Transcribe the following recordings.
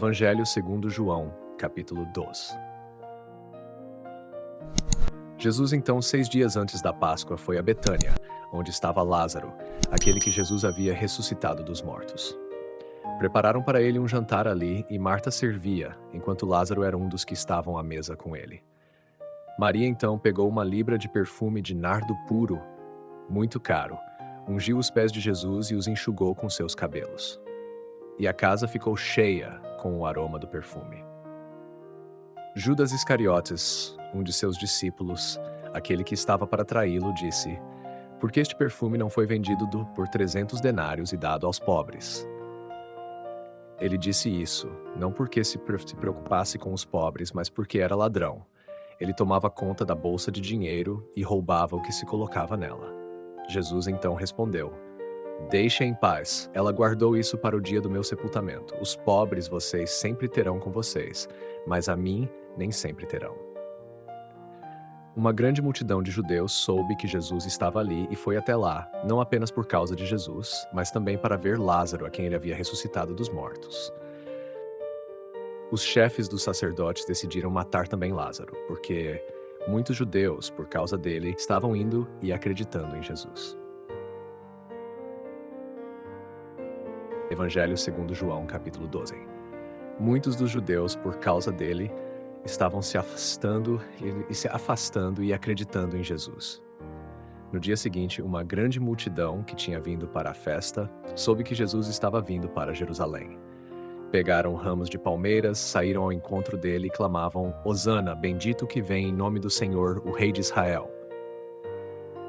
Evangelho segundo João, capítulo 12. Jesus então, 6 dias antes da Páscoa, foi a Betânia, onde estava Lázaro, aquele que Jesus havia ressuscitado dos mortos. Prepararam para ele um jantar ali e Marta servia, enquanto Lázaro era um dos que estavam à mesa com ele. Maria então pegou 1 libra de perfume de nardo puro, muito caro, ungiu os pés de Jesus e os enxugou com seus cabelos. E a casa ficou cheia com o aroma do perfume. Judas Iscariotes, um de seus discípulos, aquele que estava para traí-lo, disse: "Por que este perfume não foi vendido por 300 denários e dado aos pobres?" Ele disse isso, não porque se preocupasse com os pobres, mas porque era ladrão. Ele tomava conta da bolsa de dinheiro e roubava o que se colocava nela. Jesus então respondeu: "Deixe em paz. Ela guardou isso para o dia do meu sepultamento. Os pobres vocês sempre terão com vocês, mas a mim nem sempre terão." Uma grande multidão de judeus soube que Jesus estava ali e foi até lá, não apenas por causa de Jesus, mas também para ver Lázaro, a quem ele havia ressuscitado dos mortos. Os chefes dos sacerdotes decidiram matar também Lázaro, porque muitos judeus, por causa dele, estavam indo e acreditando em Jesus. Evangelho segundo João, capítulo 12. Muitos dos judeus, por causa dele, estavam se afastando e acreditando em Jesus. No dia seguinte, uma grande multidão que tinha vindo para a festa soube que Jesus estava vindo para Jerusalém. Pegaram ramos de palmeiras, saíram ao encontro dele e clamavam: "Hosana, bendito que vem em nome do Senhor, o Rei de Israel."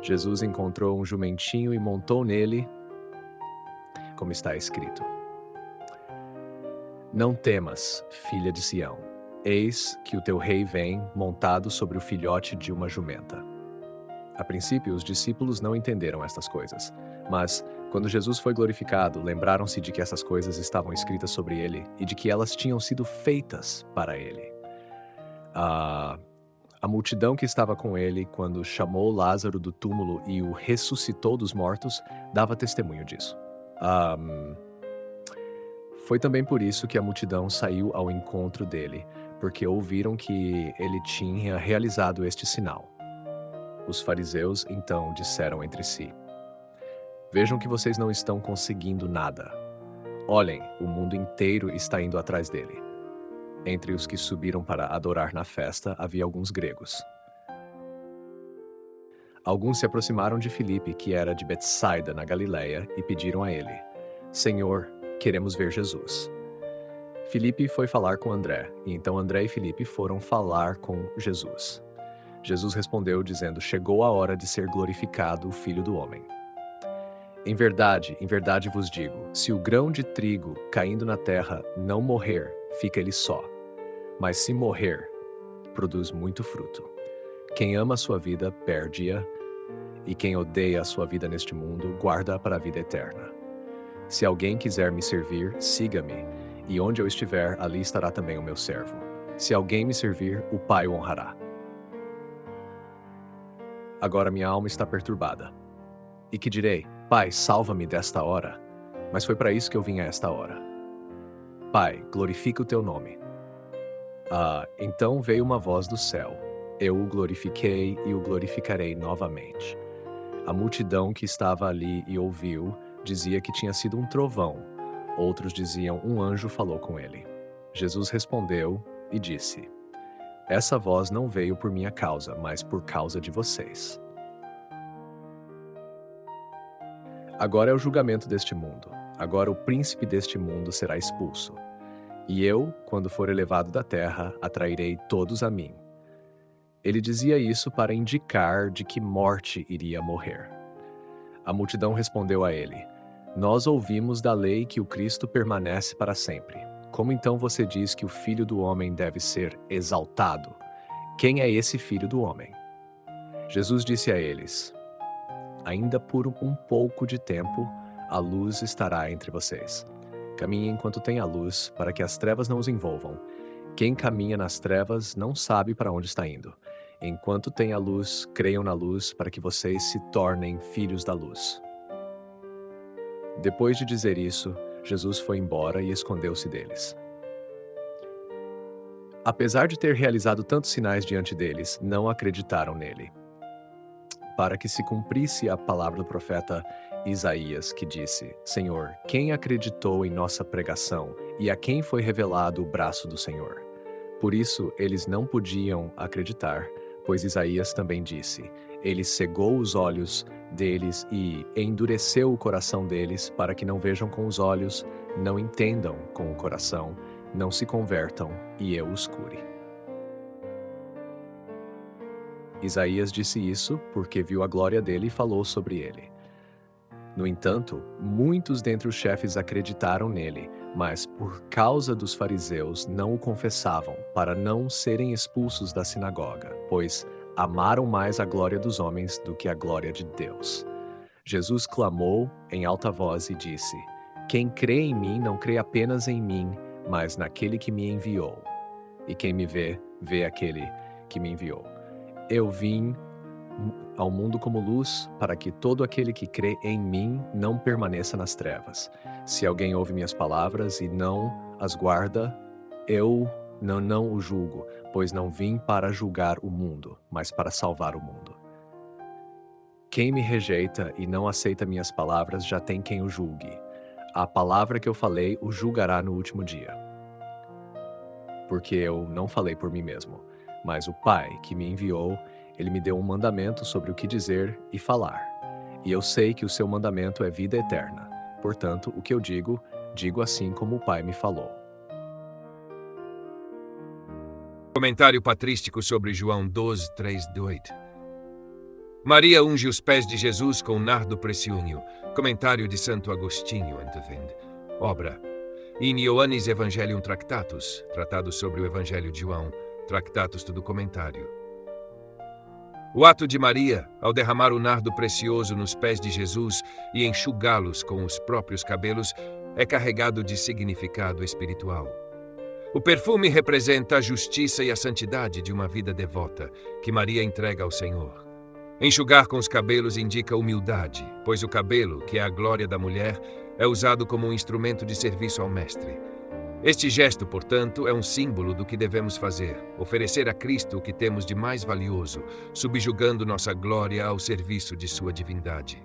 Jesus encontrou um jumentinho e montou nele, como está escrito: "Não temas, filha de Sião. Eis que o teu rei vem, montado sobre o filhote de uma jumenta." A princípio, os discípulos não entenderam estas coisas, mas, quando Jesus foi glorificado, lembraram-se de que essas coisas estavam escritas sobre ele e de que elas tinham sido feitas para ele. A multidão que estava com ele, quando chamou Lázaro do túmulo e o ressuscitou dos mortos, dava testemunho disso. Foi também por isso que a multidão saiu ao encontro dele, porque ouviram que ele tinha realizado este sinal. Os fariseus então disseram entre si: "Vejam que vocês não estão conseguindo nada. Olhem, o mundo inteiro está indo atrás dele." Entre os que subiram para adorar na festa havia alguns gregos. Alguns se aproximaram de Filipe, que era de Betsaida, na Galileia, e pediram a ele: "Senhor, queremos ver Jesus." Filipe foi falar com André, e então André e Filipe foram falar com Jesus. Jesus respondeu dizendo: "Chegou a hora de ser glorificado o Filho do Homem. Em verdade vos digo, se o grão de trigo caindo na terra não morrer, fica ele só. Mas se morrer, produz muito fruto. Quem ama a sua vida, perde-a, e quem odeia a sua vida neste mundo, guarda-a para a vida eterna. Se alguém quiser me servir, siga-me, e onde eu estiver, ali estará também o meu servo. Se alguém me servir, o Pai o honrará." Agora minha alma está perturbada. E que direi: "Pai, salva-me desta hora." Mas foi para isso que eu vim a esta hora. "Pai, glorifica o teu nome." Então veio uma voz do céu: "Eu o glorifiquei e o glorificarei novamente." A multidão que estava ali e ouviu dizia que tinha sido um trovão. Outros diziam: "Um anjo falou com ele." Jesus respondeu e disse: "Essa voz não veio por minha causa, mas por causa de vocês. Agora é o julgamento deste mundo. Agora o príncipe deste mundo será expulso. E eu, quando for elevado da terra, atrairei todos a mim." Ele dizia isso para indicar de que morte iria morrer. A multidão respondeu a ele: "Nós ouvimos da lei que o Cristo permanece para sempre. Como então você diz que o Filho do Homem deve ser exaltado? Quem é esse Filho do Homem?" Jesus disse a eles: "Ainda por um pouco de tempo, a luz estará entre vocês. Caminhem enquanto tem a luz, para que as trevas não os envolvam. Quem caminha nas trevas não sabe para onde está indo. Enquanto tem a luz, creiam na luz, para que vocês se tornem filhos da luz." Depois de dizer isso, Jesus foi embora e escondeu-se deles. Apesar de ter realizado tantos sinais diante deles, não acreditaram nele. Para que se cumprisse a palavra do profeta Isaías, que disse: Senhor, quem acreditou em nossa pregação e a quem foi revelado o braço do Senhor? Por isso eles não podiam acreditar, pois Isaías também disse: Ele cegou os olhos deles e endureceu o coração deles, para que não vejam com os olhos, não entendam com o coração, não se convertam e eu os cure. Isaías disse isso porque viu a glória dele e falou sobre ele. No entanto, muitos dentre os chefes acreditaram nele, mas por causa dos fariseus não o confessavam, para não serem expulsos da sinagoga, pois amaram mais a glória dos homens do que a glória de Deus. Jesus clamou em alta voz e disse: Quem crê em mim não crê apenas em mim, mas naquele que me enviou. E quem me vê, vê aquele que me enviou. Eu vim ao mundo como luz, para que todo aquele que crê em mim não permaneça nas trevas. Se alguém ouve minhas palavras e não as guarda, eu não o julgo, pois não vim para julgar o mundo, mas para salvar o mundo. Quem me rejeita e não aceita minhas palavras já tem quem o julgue. A palavra que eu falei o julgará no último dia. Porque eu não falei por mim mesmo, mas o Pai que me enviou, ele me deu um mandamento sobre o que dizer e falar. E eu sei que o seu mandamento é vida eterna. Portanto, o que eu digo, digo assim como o Pai me falou. Comentário patrístico sobre João 12, 3-8. Maria unge os pés de Jesus com nardo preciúneo. Comentário de Santo Agostinho, obra In Ioannis Evangelium Tractatus, tratado sobre o Evangelho de João, Tractatus tudo comentário. O ato de Maria, ao derramar o nardo precioso nos pés de Jesus e enxugá-los com os próprios cabelos, é carregado de significado espiritual. O perfume representa a justiça e a santidade de uma vida devota, que Maria entrega ao Senhor. Enxugar com os cabelos indica humildade, pois o cabelo, que é a glória da mulher, é usado como um instrumento de serviço ao Mestre. Este gesto, portanto, é um símbolo do que devemos fazer, oferecer a Cristo o que temos de mais valioso, subjugando nossa glória ao serviço de sua divindade.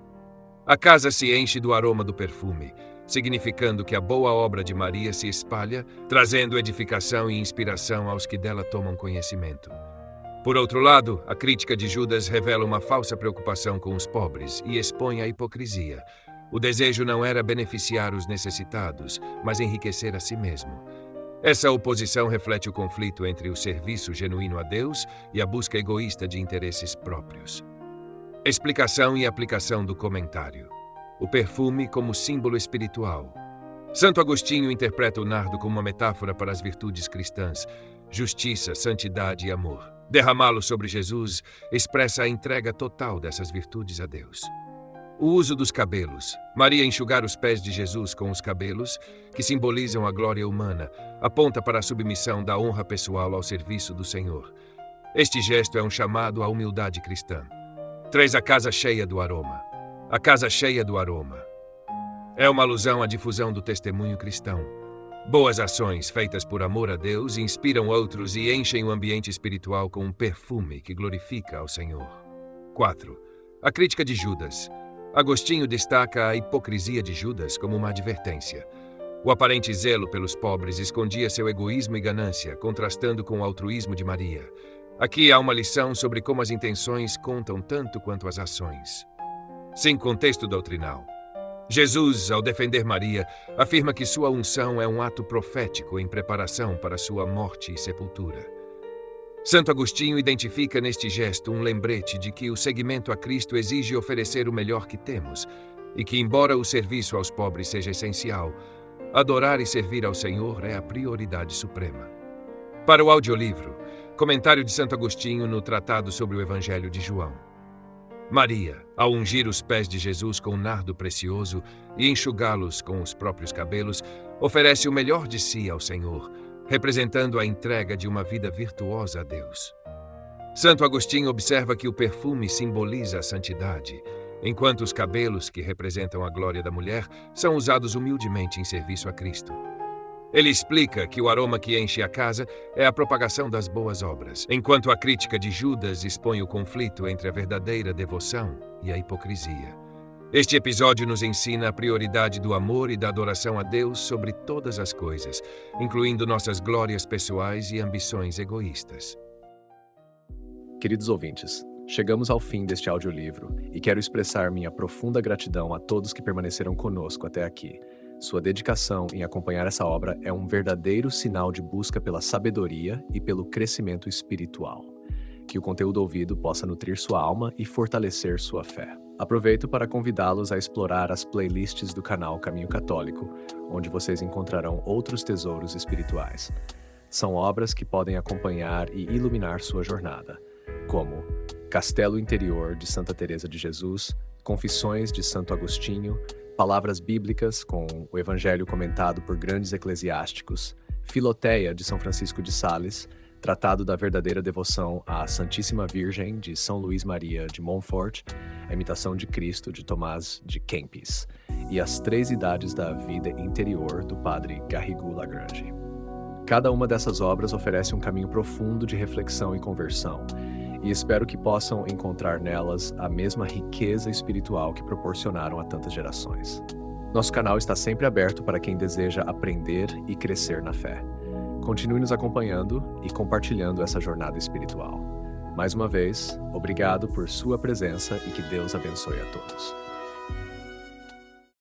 A casa se enche do aroma do perfume, significando que a boa obra de Maria se espalha, trazendo edificação e inspiração aos que dela tomam conhecimento. Por outro lado, a crítica de Judas revela uma falsa preocupação com os pobres e expõe a hipocrisia. O desejo não era beneficiar os necessitados, mas enriquecer a si mesmo. Essa oposição reflete o conflito entre o serviço genuíno a Deus e a busca egoísta de interesses próprios. Explicação e aplicação do comentário. O perfume como símbolo espiritual. Santo Agostinho interpreta o nardo como uma metáfora para as virtudes cristãs, justiça, santidade e amor. Derramá-lo sobre Jesus expressa a entrega total dessas virtudes a Deus. O uso dos cabelos. Maria enxugar os pés de Jesus com os cabelos, que simbolizam a glória humana, aponta para a submissão da honra pessoal ao serviço do Senhor. Este gesto é um chamado à humildade cristã. 3. A casa cheia do aroma. A casa cheia do aroma. É uma alusão à difusão do testemunho cristão. Boas ações feitas por amor a Deus inspiram outros e enchem o ambiente espiritual com um perfume que glorifica ao Senhor. 4. A crítica de Judas. Agostinho destaca a hipocrisia de Judas como uma advertência. O aparente zelo pelos pobres escondia seu egoísmo e ganância, contrastando com o altruísmo de Maria. Aqui há uma lição sobre como as intenções contam tanto quanto as ações. 5. Contexto doutrinal. Jesus, ao defender Maria, afirma que sua unção é um ato profético em preparação para sua morte e sepultura. Santo Agostinho identifica neste gesto um lembrete de que o seguimento a Cristo exige oferecer o melhor que temos e que, embora o serviço aos pobres seja essencial, adorar e servir ao Senhor é a prioridade suprema. Para o audiolivro, comentário de Santo Agostinho no Tratado sobre o Evangelho de João. Maria, ao ungir os pés de Jesus com nardo precioso e enxugá-los com os próprios cabelos, oferece o melhor de si ao Senhor, representando a entrega de uma vida virtuosa a Deus. Santo Agostinho observa que o perfume simboliza a santidade, enquanto os cabelos, que representam a glória da mulher, são usados humildemente em serviço a Cristo. Ele explica que o aroma que enche a casa é a propagação das boas obras, enquanto a crítica de Judas expõe o conflito entre a verdadeira devoção e a hipocrisia. Este episódio nos ensina a prioridade do amor e da adoração a Deus sobre todas as coisas, incluindo nossas glórias pessoais e ambições egoístas. Queridos ouvintes, chegamos ao fim deste audiolivro e quero expressar minha profunda gratidão a todos que permaneceram conosco até aqui. Sua dedicação em acompanhar essa obra é um verdadeiro sinal de busca pela sabedoria e pelo crescimento espiritual. Que o conteúdo ouvido possa nutrir sua alma e fortalecer sua fé. Aproveito para convidá-los a explorar as playlists do canal Caminho Católico, onde vocês encontrarão outros tesouros espirituais. São obras que podem acompanhar e iluminar sua jornada, como Castelo Interior de Santa Teresa de Jesus, Confissões de Santo Agostinho, Palavras Bíblicas com o Evangelho comentado por grandes eclesiásticos, Filoteia de São Francisco de Sales, Tratado da Verdadeira Devoção à Santíssima Virgem de São Luís Maria de Montfort, A Imitação de Cristo de Tomás de Kempis e As Três Idades da Vida Interior do Padre Garrigou Lagrange. Cada uma dessas obras oferece um caminho profundo de reflexão e conversão, e espero que possam encontrar nelas a mesma riqueza espiritual que proporcionaram a tantas gerações. Nosso canal está sempre aberto para quem deseja aprender e crescer na fé. Continue nos acompanhando e compartilhando essa jornada espiritual. Mais uma vez, obrigado por sua presença e que Deus abençoe a todos.